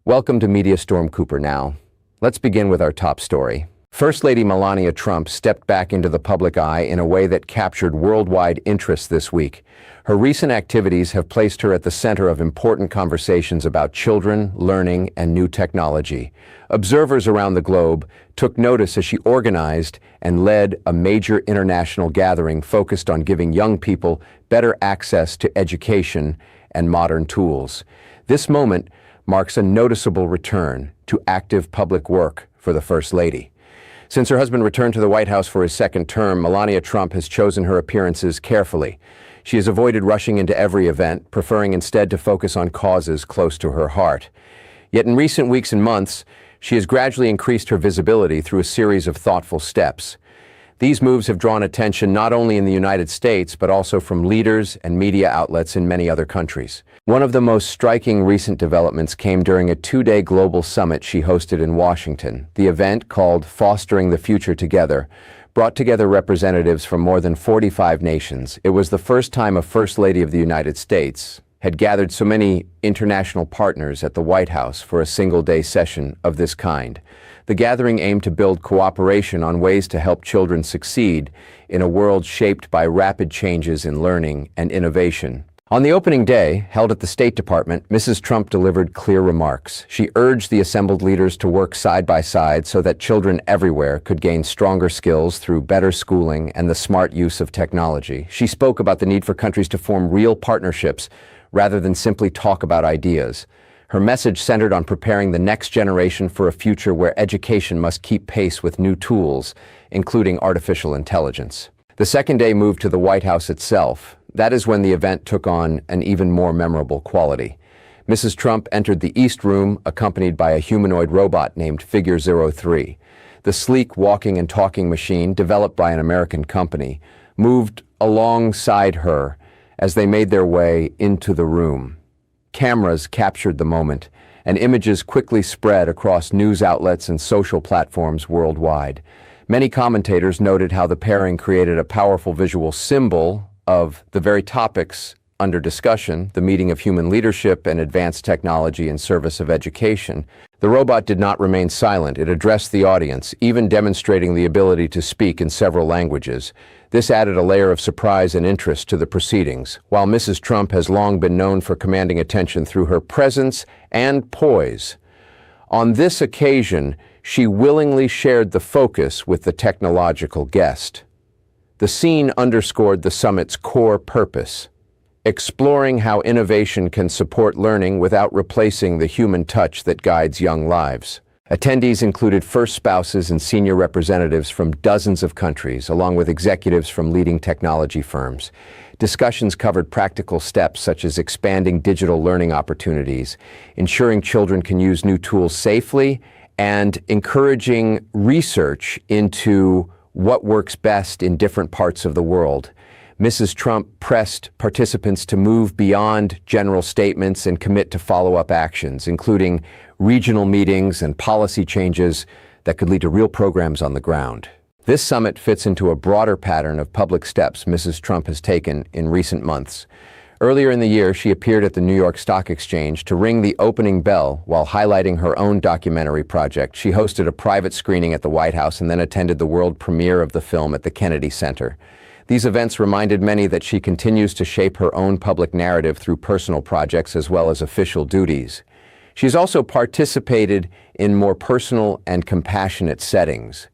Welcome to Media Storm Cooper Now. Let's begin with our top story. First Lady Melania Trump stepped back into the public eye in a way that captured worldwide interest this week. Her recent activities have placed her at the center of important conversations about children, learning, and new technology. Observers around the globe took notice as she organized and led a major international gathering focused on giving young people better access to education and modern tools. This moment marks a noticeable return to active public work for the First Lady. Since her husband returned to the White House for his second term, Melania Trump has chosen her appearances carefully. She has avoided rushing into every event, preferring instead to focus on causes close to her heart. Yet in recent weeks and months, she has gradually increased her visibility through a series of thoughtful steps. These moves have drawn attention not only in the United States, but also from leaders and media outlets in many other countries. One of the most striking recent developments came during a two-day global summit she hosted in Washington. The event, called Fostering the Future Together, brought together representatives from more than 45 nations. It was the first time a First Lady of the United States had gathered so many international partners at the White House for a single-day session of this kind. The gathering aimed to build cooperation on ways to help children succeed in a world shaped by rapid changes in learning and innovation. On the opening day, held at the State Department, Mrs. Trump delivered clear remarks. She urged the assembled leaders to work side by side so that children everywhere could gain stronger skills through better schooling and the smart use of technology. She spoke about the need for countries to form real partnerships rather than simply talk about ideas. Her message centered on preparing the next generation for a future where education must keep pace with new tools, including artificial intelligence. The second day moved to the White House itself. That is when the event took on an even more memorable quality. Mrs. Trump entered the East Room, accompanied by a humanoid robot named Figure 03. The sleek walking and talking machine, developed by an American company, moved alongside her as they made their way into the room. Cameras captured the moment, and images quickly spread across news outlets and social platforms worldwide. Many commentators noted how the pairing created a powerful visual symbol of the very topics under discussion, the meeting of human leadership and advanced technology in service of education. The robot did not remain silent. It addressed the audience, even demonstrating the ability to speak in several languages. This added a layer of surprise and interest to the proceedings. While Mrs. Trump has long been known for commanding attention through her presence and poise, on this occasion, she willingly shared the focus with the technological guest. The scene underscored the summit's core purpose: exploring how innovation can support learning without replacing the human touch that guides young lives. Attendees included first spouses and senior representatives from dozens of countries, along with executives from leading technology firms. Discussions covered practical steps such as expanding digital learning opportunities, ensuring children can use new tools safely, and encouraging research into what works best in different parts of the world. Mrs. Trump pressed participants to move beyond general statements and commit to follow-up actions, including regional meetings and policy changes that could lead to real programs on the ground. This summit fits into a broader pattern of public steps Mrs. Trump has taken in recent months. Earlier in the year, she appeared at the New York Stock Exchange to ring the opening bell while highlighting her own documentary project. She hosted a private screening at the White House and then attended the world premiere of the film at the Kennedy Center. These events reminded many that she continues to shape her own public narrative through personal projects as well as official duties. She's also participated in more personal and compassionate settings.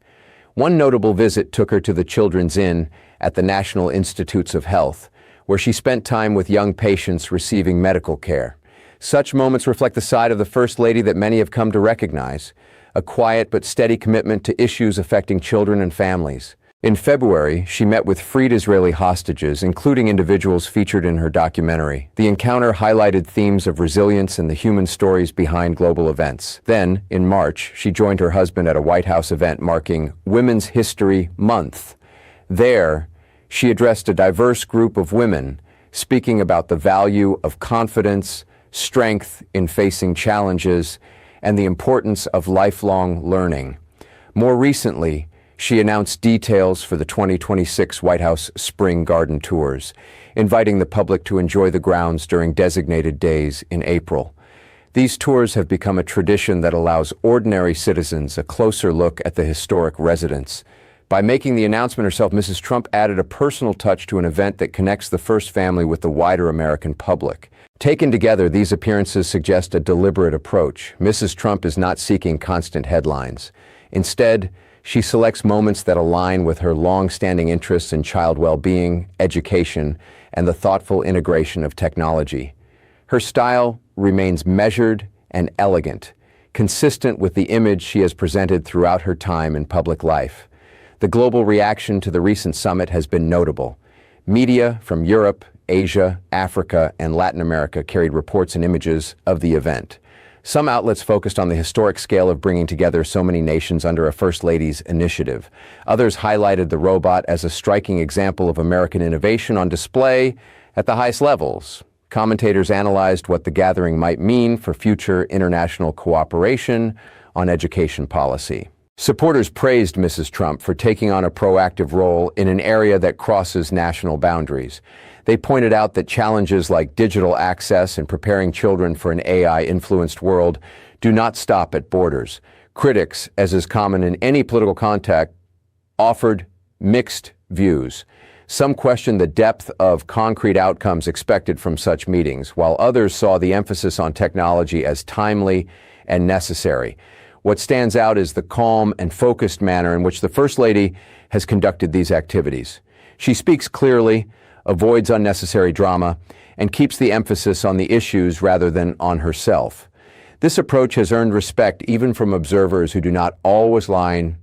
One notable visit took her to the Children's Inn at the National Institutes of Health, where she spent time with young patients receiving medical care. Such moments reflect the side of the First Lady that many have come to recognize: a quiet but steady commitment to issues affecting children and families. In February, she met with freed Israeli hostages, including individuals featured in her documentary. The encounter highlighted themes of resilience and the human stories behind global events. Then, in March, she joined her husband at a White House event marking Women's History Month. There, she addressed a diverse group of women, speaking about the value of confidence, strength in facing challenges, and the importance of lifelong learning. More recently, she announced details for the 2026 White House Spring Garden Tours, inviting the public to enjoy the grounds during designated days in April. These tours have become a tradition that allows ordinary citizens a closer look at the historic residence. By making the announcement herself, Mrs. Trump added a personal touch to an event that connects the first family with the wider American public. Taken together, these appearances suggest a deliberate approach. Mrs. Trump is not seeking constant headlines. Instead, she selects moments that align with her long-standing interests in child well-being, education, and the thoughtful integration of technology. Her style remains measured and elegant, consistent with the image she has presented throughout her time in public life. The global reaction to the recent summit has been notable. Media from Europe, Asia, Africa, and Latin America carried reports and images of the event. Some outlets focused on the historic scale of bringing together so many nations under a First Lady's initiative. Others highlighted the robot as a striking example of American innovation on display at the highest levels. Commentators analyzed what the gathering might mean for future international cooperation on education policy. Supporters praised Mrs. Trump for taking on a proactive role in an area that crosses national boundaries. They pointed out that challenges like digital access and preparing children for an AI-influenced world do not stop at borders. Critics, as is common in any political contact, offered mixed views. Some questioned the depth of concrete outcomes expected from such meetings, while others saw the emphasis on technology as timely and necessary. What stands out is the calm and focused manner in which the First Lady has conducted these activities. She speaks clearly, avoids unnecessary drama, and keeps the emphasis on the issues rather than on herself. This approach has earned respect even from observers who do not always align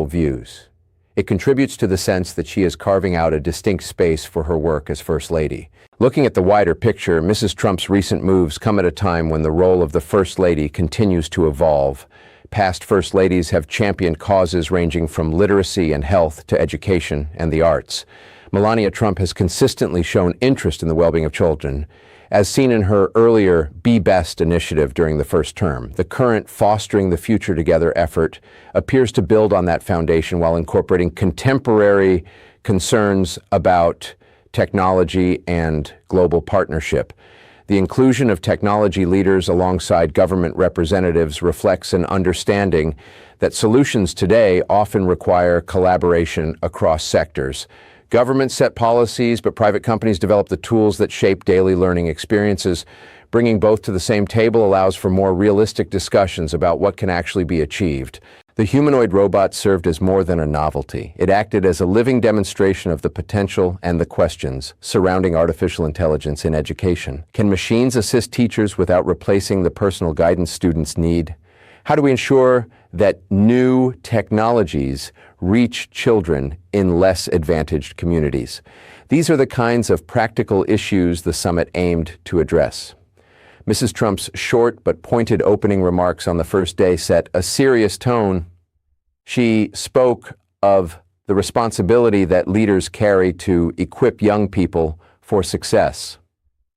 views. It contributes to the sense that she is carving out a distinct space for her work as First Lady. Looking at the wider picture, Mrs. Trump's recent moves come at a time when the role of the First Lady continues to evolve. Past First Ladies have championed causes ranging from literacy and health to education and the arts. Melania Trump has consistently shown interest in the well-being of children, as seen in her earlier Be Best initiative during the first term. The current Fostering the Future Together effort appears to build on that foundation while incorporating contemporary concerns about technology and global partnership. The inclusion of technology leaders alongside government representatives reflects an understanding that solutions today often require collaboration across sectors. Governments set policies, but private companies develop the tools that shape daily learning experiences. Bringing both to the same table allows for more realistic discussions about what can actually be achieved. The humanoid robot served as more than a novelty. It acted as a living demonstration of the potential and the questions surrounding artificial intelligence in education. Can machines assist teachers without replacing the personal guidance students need? How do we ensure that new technologies reach children in less advantaged communities? These are the kinds of practical issues the summit aimed to address. Mrs. Trump's short but pointed opening remarks on the first day set a serious tone. She spoke of the responsibility that leaders carry to equip young people for success.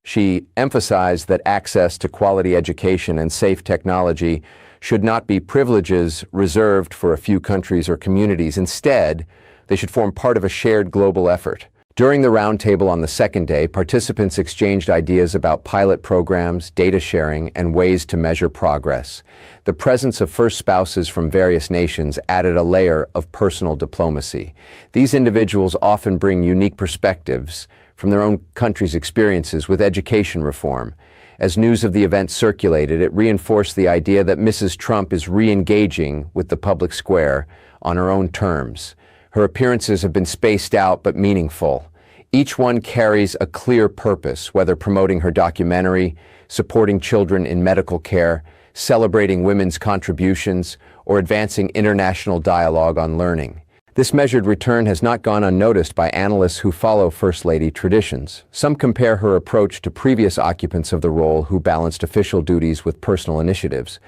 She emphasized that access to quality education and safe technology should not be privileges reserved for a few countries or communities. Instead, they should form part of a shared global effort. During the roundtable on the second day, participants exchanged ideas about pilot programs, data sharing, and ways to measure progress. The presence of first spouses from various nations added a layer of personal diplomacy. These individuals often bring unique perspectives from their own country's experiences with education reform. As news of the event circulated, it reinforced the idea that Mrs. Trump is re-engaging with the public square on her own terms. Her appearances have been spaced out but meaningful. Each one carries a clear purpose, whether promoting her documentary, supporting children in medical care, celebrating women's contributions, or advancing international dialogue on learning. This measured return has not gone unnoticed by analysts who follow First Lady traditions. Some compare her approach to previous occupants of the role who balanced official duties with personal initiatives.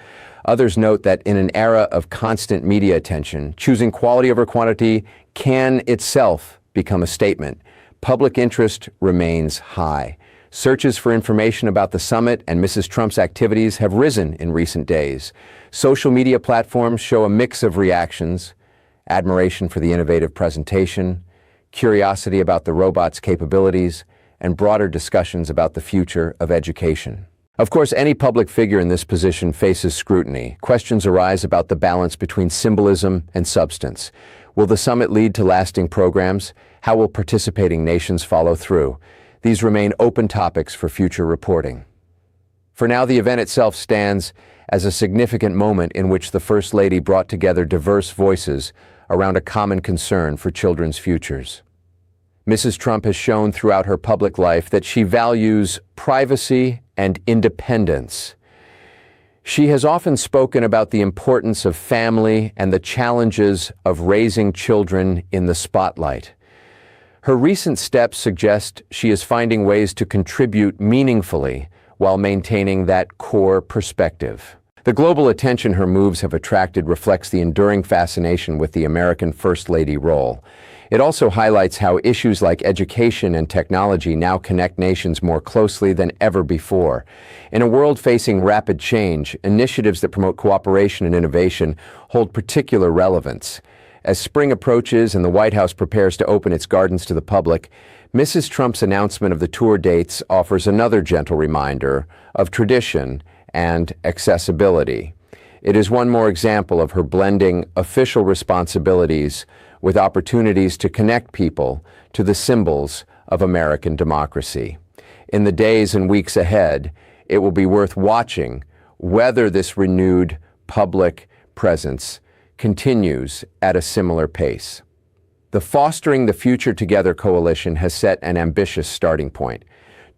Others note that in an era of constant media attention, choosing quality over quantity can itself become a statement. Public interest remains high. Searches for information about the summit and Mrs. Trump's activities have risen in recent days. Social media platforms show a mix of reactions: admiration for the innovative presentation, curiosity about the robot's capabilities, and broader discussions about the future of education. Of course, any public figure in this position faces scrutiny. Questions arise about the balance between symbolism and substance. Will the summit lead to lasting programs? How will participating nations follow through? These remain open topics for future reporting. For now, the event itself stands as a significant moment in which the First Lady brought together diverse voices around a common concern for children's futures. Mrs. Trump has shown throughout her public life that she values privacy and independence. She has often spoken about the importance of family and the challenges of raising children in the spotlight. Her recent steps suggest she is finding ways to contribute meaningfully while maintaining that core perspective. The global attention her moves have attracted reflects the enduring fascination with the American First Lady role. It also highlights how issues like education and technology now connect nations more closely than ever before. In a world facing rapid change, initiatives that promote cooperation and innovation hold particular relevance. As spring approaches and the White House prepares to open its gardens to the public, Mrs. Trump's announcement of the tour dates offers another gentle reminder of tradition and accessibility. It is one more example of her blending official responsibilities with opportunities to connect people to the symbols of American democracy. In the days and weeks ahead, it will be worth watching whether this renewed public presence continues at a similar pace. The Fostering the Future Together coalition has set an ambitious starting point.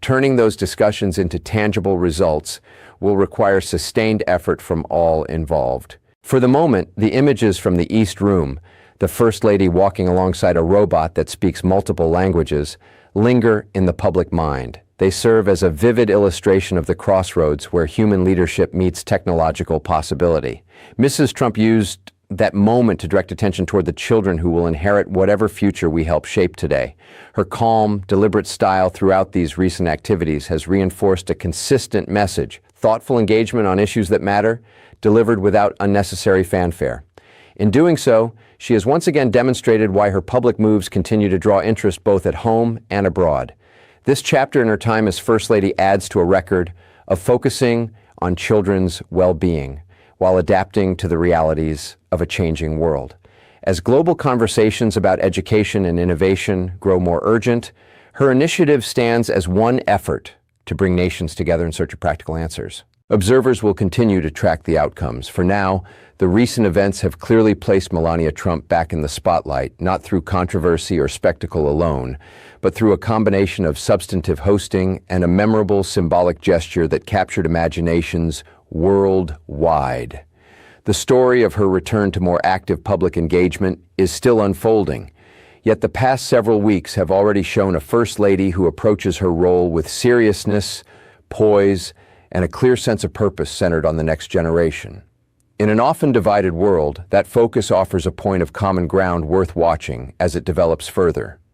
Turning those discussions into tangible results will require sustained effort from all involved. For the moment, the images from the East Room, the First Lady walking alongside a robot that speaks multiple languages, linger in the public mind. They serve as a vivid illustration of the crossroads where human leadership meets technological possibility. Mrs. Trump used that moment to direct attention toward the children who will inherit whatever future we help shape today. Her calm, deliberate style throughout these recent activities has reinforced a consistent message: thoughtful engagement on issues that matter, delivered without unnecessary fanfare. In doing so, she has once again demonstrated why her public moves continue to draw interest both at home and abroad. This chapter in her time as First Lady adds to a record of focusing on children's well-being while adapting to the realities of a changing world. As global conversations about education and innovation grow more urgent, her initiative stands as one effort to bring nations together in search of practical answers. Observers will continue to track the outcomes. For now, the recent events have clearly placed Melania Trump back in the spotlight, not through controversy or spectacle alone, but through a combination of substantive hosting and a memorable symbolic gesture that captured imaginations worldwide. The story of her return to more active public engagement is still unfolding, yet the past several weeks have already shown a First Lady who approaches her role with seriousness, poise, and a clear sense of purpose centered on the next generation. In an often divided world, that focus offers a point of common ground worth watching as it develops further.